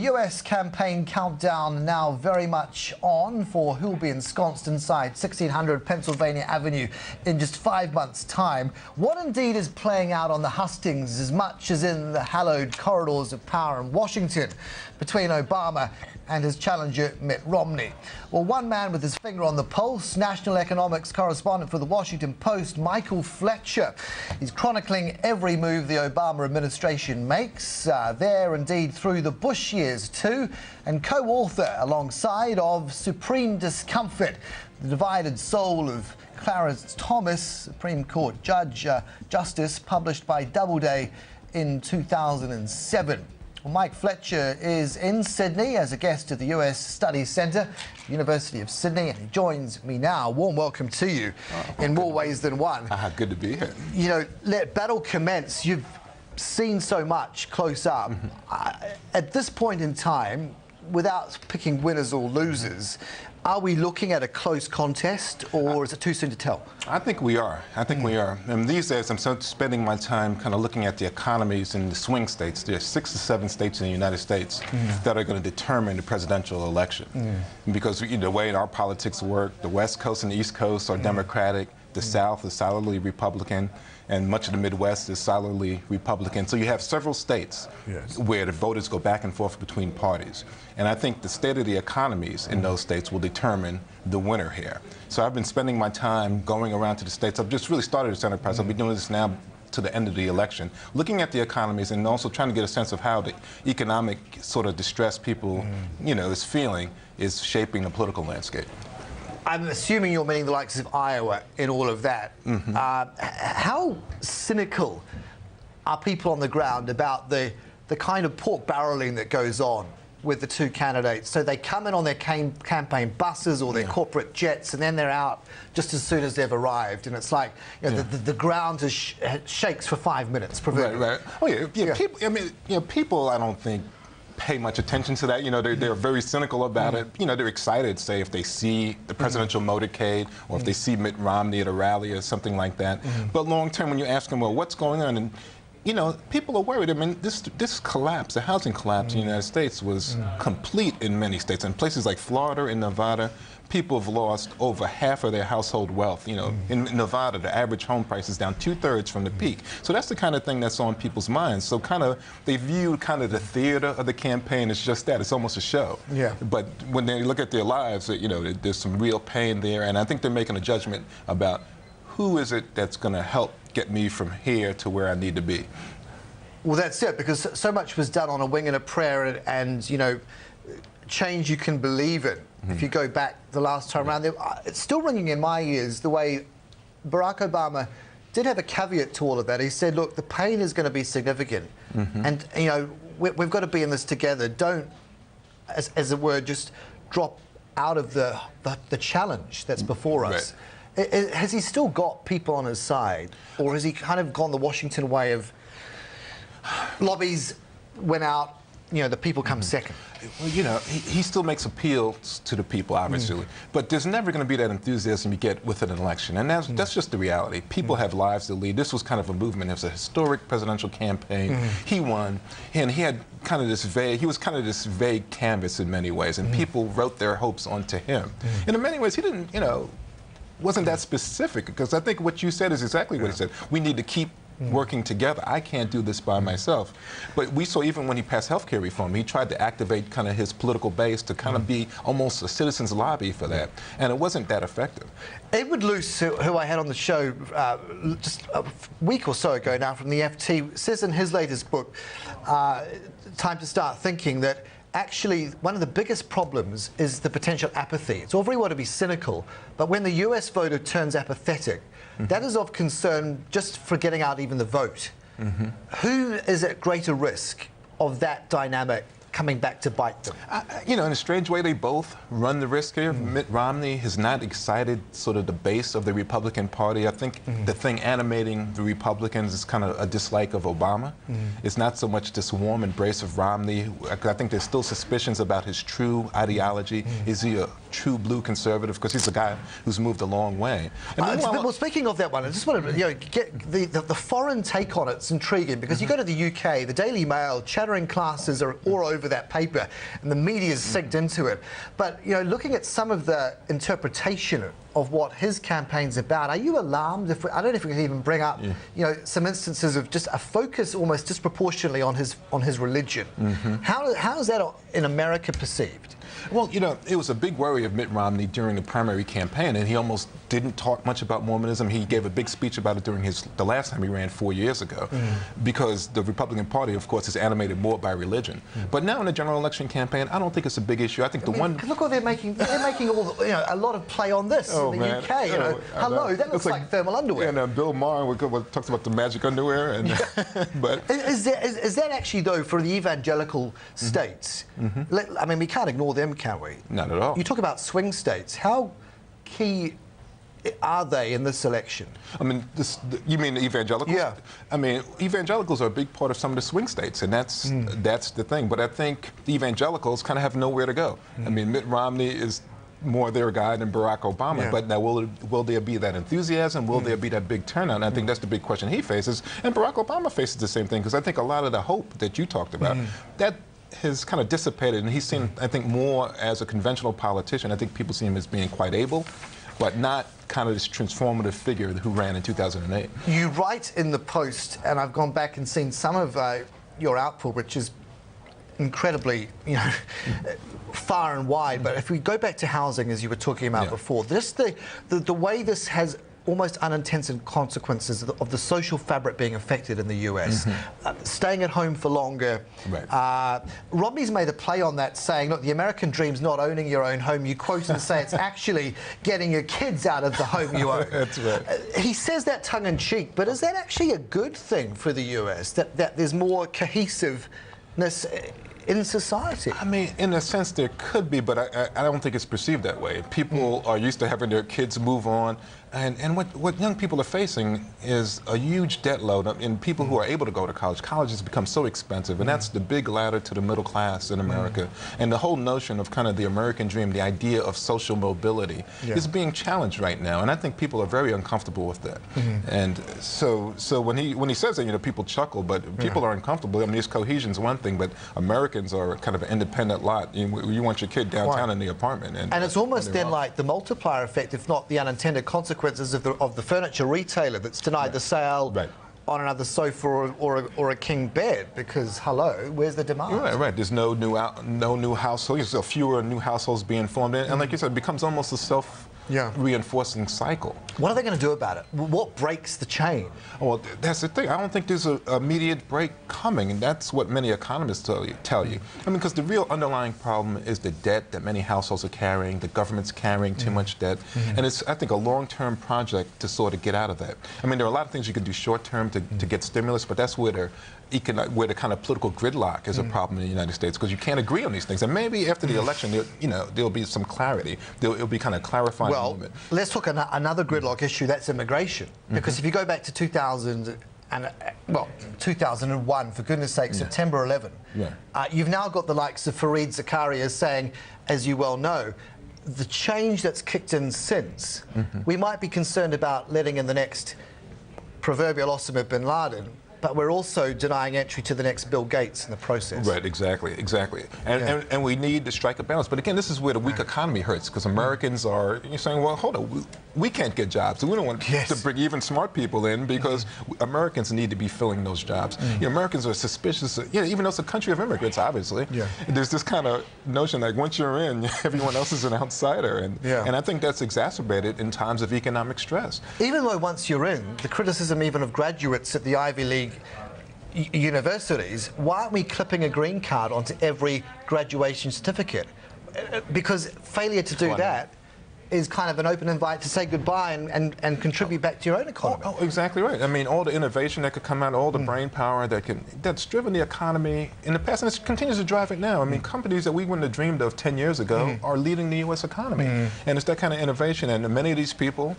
The US campaign countdown now very much on for who'll be ensconced inside 1600 Pennsylvania Avenue in just 5 months' time. What indeed is playing out on the hustings as much as in the hallowed corridors of power in Washington between Obama and his challenger Mitt Romney? Well, one man with his finger on the pulse, national economics correspondent for the Washington Post, Michael Fletcher. He's chronicling every move the Obama administration makes, there indeed through the Bush years too, and co-author alongside of Supreme Discomfort, the divided soul of Clarence Thomas, Supreme Court Justice, published by Doubleday in 2007. Well, Mike Fletcher is in Sydney as a guest at the US Studies Centre, University of Sydney, and he joins me now. Warm welcome to you in more ways than one. Good to be here. You know, let battle commence. You've seen so much close up. At this point in time, without picking winners or losers, are we looking at a close contest, or is it too soon to tell? I think we are. We are. And these days, I'm spending my time kind of looking at the economies in the swing states. There are 6 to 7 states in the United States that are going to determine the presidential election. Because the way our politics work, the West Coast and the East Coast are Democratic, the South is solidly Republican, and much of the Midwest is solidly Republican. So you have several states where the voters go back and forth between parties. And I think the state of the economies in those states will determine the winner here. So I've been spending my time going around to the states. I've just really started this enterprise. I'll be doing this now to the end of the election, looking at the economies and also trying to get a sense of how the economic sort of distress people, is feeling is shaping the political landscape. I'm assuming you're meaning the likes of Iowa in all of that. How cynical are people on the ground about the kind of pork barreling that goes on with the two candidates? So they come in on their campaign buses or their corporate jets, and then they're out just as soon as they've arrived. And it's like the ground shakes for 5 minutes. Right. Oh yeah. People, people, I don't think pay much attention to that. They're very cynical about it. They're excited, say, if they see the presidential motorcade or if they see Mitt Romney at a rally or something like that. But long term, when you ask them, well, what's going on? And people are worried. I mean, this collapse, the housing collapse in the United States was complete in many states. In places like Florida and Nevada, people have lost over half of their household wealth. In Nevada, the average home price is down 2/3 from the peak. So that's the kind of thing that's on people's minds. So they view the theater of the campaign as just that. It's almost a show. But when they look at their lives, there's some real pain there. And I think they're making a judgment about who is it that's going to help get me from here to where I need to be. Well, that's it, because so much was done on a wing and a prayer, and change you can believe in. If you go back the last time around, it's still ringing in my ears the way Barack Obama did have a caveat to all of that. He said, look, the pain is going to be significant, and we've got to be in this together. Don't, as it were, just drop out of the challenge that's before us. Has he still got people on his side, or has he kind of gone the Washington way of lobbies went out, the people come second? Well, he still makes appeals to the people, obviously, but there's never going to be that enthusiasm you get with an election, and that's just the reality. People have lives to lead. This was kind of a movement. It was a historic presidential campaign. He won, and he had kind of this vague canvas in many ways, and people wrote their hopes onto him. And in many ways, he didn't, wasn't that specific, because I think what you said is exactly what he said. We need to keep working together. I can't do this by myself. But we saw even when he passed health care reform, he tried to activate kind of his political base to kind of be almost a citizen's lobby for that. And it wasn't that effective. Edward Luce, who I had on the show just a week or so ago now from the FT, says in his latest book, Time to Start Thinking, that actually one of the biggest problems is the potential apathy. It's all very well to be cynical, but when the US voter turns apathetic, that is of concern just for getting out even the vote. Who is at greater risk of that dynamic coming back to bite them? In a strange way, they both run the risk here. Mitt Romney has not excited sort of the base of the Republican Party. I think the thing animating the Republicans is kind of a dislike of Obama. It's not so much this warm embrace of Romney. I think there's still suspicions about his true ideology. Is he a true blue conservative because he's a guy who's moved a long way. And well, speaking of that one, I just want to get the foreign take on it's intriguing because you go to the UK, the Daily Mail, chattering classes are all over that paper, and the media's synced into it. But looking at some of the interpretation of what his campaign's about, are you alarmed? I don't know if we can even bring up, some instances of just a focus almost disproportionately on his religion. How is that in America perceived? Well, it was a big worry of Mitt Romney during the primary campaign, and he almost didn't talk much about Mormonism. He gave a big speech about it during the last time he ran 4 years ago, because the Republican Party, of course, is animated more by religion. But now in the general election campaign, I don't think it's a big issue. I think look what they're making. They're making all a lot of play on this in the UK. Hello, that looks like thermal underwear. And Bill Maher talks about the magic underwear. And but is that actually though for the evangelical states? I mean, we can't ignore them, can we? Not at all. You talk about swing states. How key are they in this election? I mean, you mean the evangelicals? Yeah. I mean, evangelicals are a big part of some of the swing states, and that's the thing. But I think the evangelicals kind of have nowhere to go. I mean, Mitt Romney is more their guy than Barack Obama. But now, will there be that enthusiasm? Will there be that big turnout? And I think that's the big question he faces. And Barack Obama faces the same thing, because I think a lot of the hope that you talked about, that has kind of dissipated, and he's seen, I think, more as a conventional politician. I think people see him as being quite able, but not kind of this transformative figure who ran in 2008. You write in the Post, and I've gone back and seen some of your output, which is incredibly, far and wide. But if we go back to housing, as you were talking about before, the way this has almost unintended consequences of the social fabric being affected in the US. Staying at home for longer. Right. Romney's made a play on that, saying, look, the American dream's not owning your own home. You quote and say it's actually getting your kids out of the home you own. That's right. He says that tongue-in-cheek, but is that actually a good thing for the US, that there's more cohesiveness in society? I mean, in a sense, there could be, but I don't think it's perceived that way. People are used to having their kids move on, and what young people are facing is a huge debt load. And people who are able to go to college, college has become so expensive, and that's the big ladder to the middle class in America. And the whole notion of kind of the American dream, the idea of social mobility, is being challenged right now, and I think people are very uncomfortable with that. And so when he says that, people chuckle, but people are uncomfortable. I mean, this cohesion's one thing, but Americans are kind of an independent lot. You want your kid downtown in the apartment, and it's almost then like the multiplier effect, if not the unintended consequences of the furniture retailer that's denied the sale on another sofa or a king bed, because hello, where's the demand? Right. There's no new households. There's fewer new households being formed, and like you said, it becomes almost a reinforcing cycle. What are they going to do about it? What breaks the chain? Well, that's the thing. I don't think there's an immediate break coming, and that's what many economists tell you. I mean, because the real underlying problem is the debt that many households are carrying, the government's carrying too much debt, and it's, I think, a long-term project to sort of get out of that. I mean, there are a lot of things you can do short-term to get stimulus, but that's where the kind of political gridlock is a problem in the United States, because you can't agree on these things. And maybe after the election, there'll be some clarity. It'll be kind of clarifying. Well, let's talk another gridlock issue. That's immigration. Because if you go back to 2001, for goodness sake, September 11, you've now got the likes of Fareed Zakaria saying, as you well know, the change that's kicked in since, we might be concerned about letting in the next proverbial Osama bin Laden, but we're also denying entry to the next Bill Gates in the process. Right, exactly. And we need to strike a balance. But again, this is where the weak economy hurts, because Americans are saying, well, hold on, we can't get jobs. We don't want to bring even smart people in, because Americans need to be filling those jobs. Americans are suspicious, even though it's a country of immigrants, obviously. There's this kind of notion like once you're in, everyone else is an outsider. And I think that's exacerbated in times of economic stress. Even though once you're in, the criticism even of graduates at the Ivy League universities, why aren't we clipping a green card onto every graduation certificate? Because failure to do that is kind of an open invite to say goodbye and contribute back to your own economy. Oh, exactly right. I mean, all the innovation that could come out, all the brain power that's driven the economy in the past, and it continues to drive it now. I mean, companies that we wouldn't have dreamed of 10 years ago are leading the U.S. economy. And it's that kind of innovation, and many of these people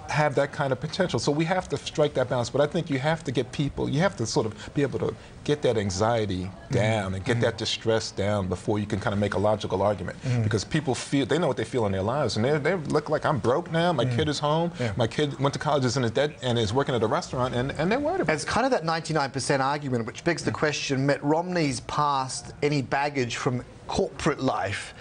have that kind of potential. So we have to strike that balance. But I think you have to get people, you have to sort of be able to get that anxiety down and get that distress down before you can kind of make a logical argument. Because people feel, they know what they feel in their lives, and they look like, I'm broke now, my kid is home, my kid went to college, is in his debt, and is working at a restaurant, and they're worried about it. It's kind of that 99% argument, which begs the question, Mitt Romney's past any baggage from corporate life.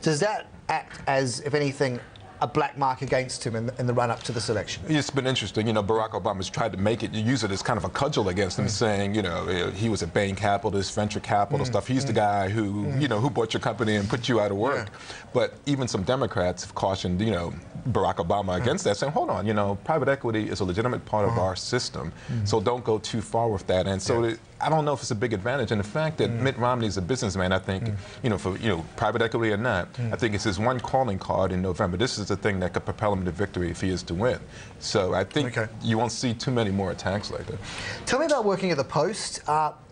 Does that act as, if anything, a black mark against him in the run-up to this election? It's been interesting. You know, Barack Obama's tried to make it, use it as kind of a cudgel against him, saying, you know, he was a Bain capitalist, venture capital stuff. He's the guy who, you know, who bought your company and put you out of work. But even some Democrats have cautioned, you know, Barack Obama against that, saying, hold on, you know, private equity is a legitimate part of our system, so don't go too far with that. And so I don't know if it's a big advantage. And the fact that Mitt Romney is a businessman, I think, you know, for private equity or not, I think it's his one calling card in November. This is the thing that could propel him to victory if he is to win. So I think you won't see too many more attacks like that. Tell me about working at the Post.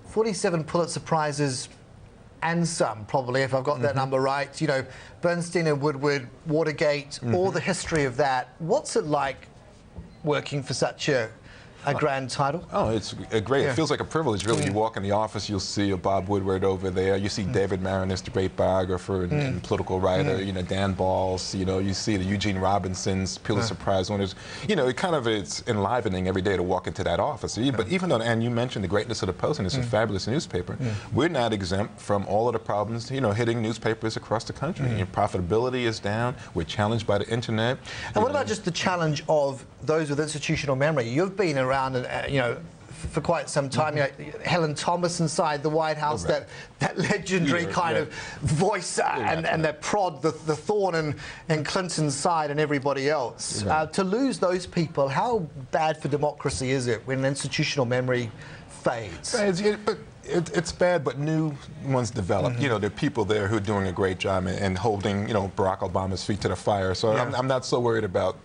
47 Pulitzer Prizes and some, probably, if I've got that number right. You know, Bernstein and Woodward, Watergate, all the history of that. What's it like working for such a grand title? Oh, it's great. It feels like a privilege, really. You walk in the office, you'll see a Bob Woodward over there. You see David Marinus, the great biographer and political writer. You know, Dan Balls. You know, you see the Eugene Robinsons, Pulitzer Prize winners. You know, it's enlivening every day to walk into that office. But even though, and you mentioned the greatness of the Post, and it's a fabulous newspaper, we're not exempt from all of the problems, you know, hitting newspapers across the country. Your profitability is down. We're challenged by the internet. And what about just the challenge of those with institutional memory? You've been around, you know, for quite some time. You know, Helen Thomas inside the White House, that legendary kind of voice and that prod, the thorn in Clinton's side and everybody else. To lose those people, how bad for democracy is it when institutional memory fades? It's bad, but new ones develop. You know, there are people there who are doing a great job and holding, you know, Barack Obama's feet to the fire. So I'm not so worried about,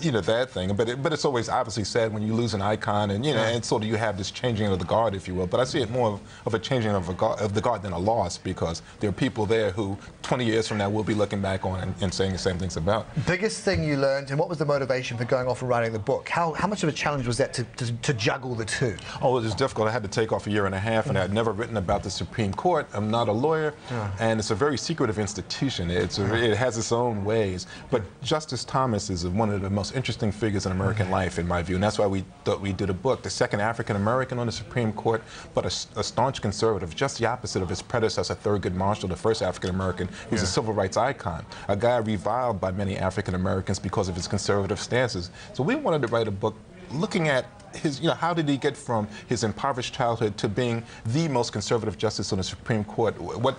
you know, that thing. But it's always obviously sad when you lose an icon, and you know, and sort of you have this changing of the guard, if you will. But I see it more of a changing of the guard than a loss, because there are people there who 20 years from now will be looking back on and saying the same things about. Biggest thing you learned, and what was the motivation for going off and writing the book? How much of a challenge was that to juggle the two? Oh, it was difficult. I had to take off a year and a half, and I'd never written about the Supreme Court. I'm not a lawyer, and it's a very secretive institution. It has its own ways. But Justice Thomas is one of the most interesting figures in American life, in my view, and that's why we thought we did a book. The second African American on the Supreme Court, but a staunch conservative, just the opposite of his predecessor, Thurgood Marshall, the first African American. He was a civil rights icon, a guy reviled by many African Americans because of his conservative stances. So we wanted to write a book looking at his, you know, how did he get from his impoverished childhood to being the most conservative justice on the Supreme Court? What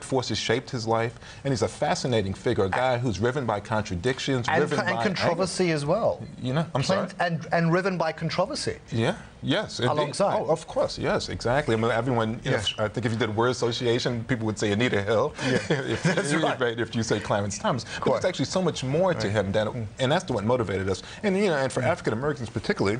forces shaped his life? And he's a fascinating figure, a guy who's driven by contradictions, and controversy as well. You know, I'm sorry. And driven by controversy. Yeah. Yes. Alongside. Oh, of course. Yes. Exactly. I mean, everyone. You know, I think if you did word association, people would say Anita Hill. If you say Clarence Thomas, but there's actually so much more to him than, and that's what motivated us. And you know, and for African Americans particularly,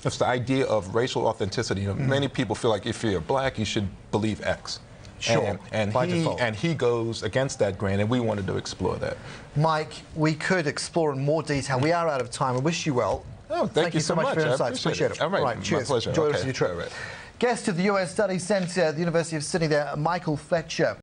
it's the idea of racial authenticity. You know, many people feel like if you're black, you should believe X. Sure. And he goes against that grain, and we wanted to explore that. Mike, we could explore in more detail. We are out of time. I wish you well. Oh, thank you so much for your insights. Appreciate it. All right, cheers. My pleasure. Enjoy the rest of your trip. Guest of the US Studies Centre at the University of Sydney there, Michael Fletcher.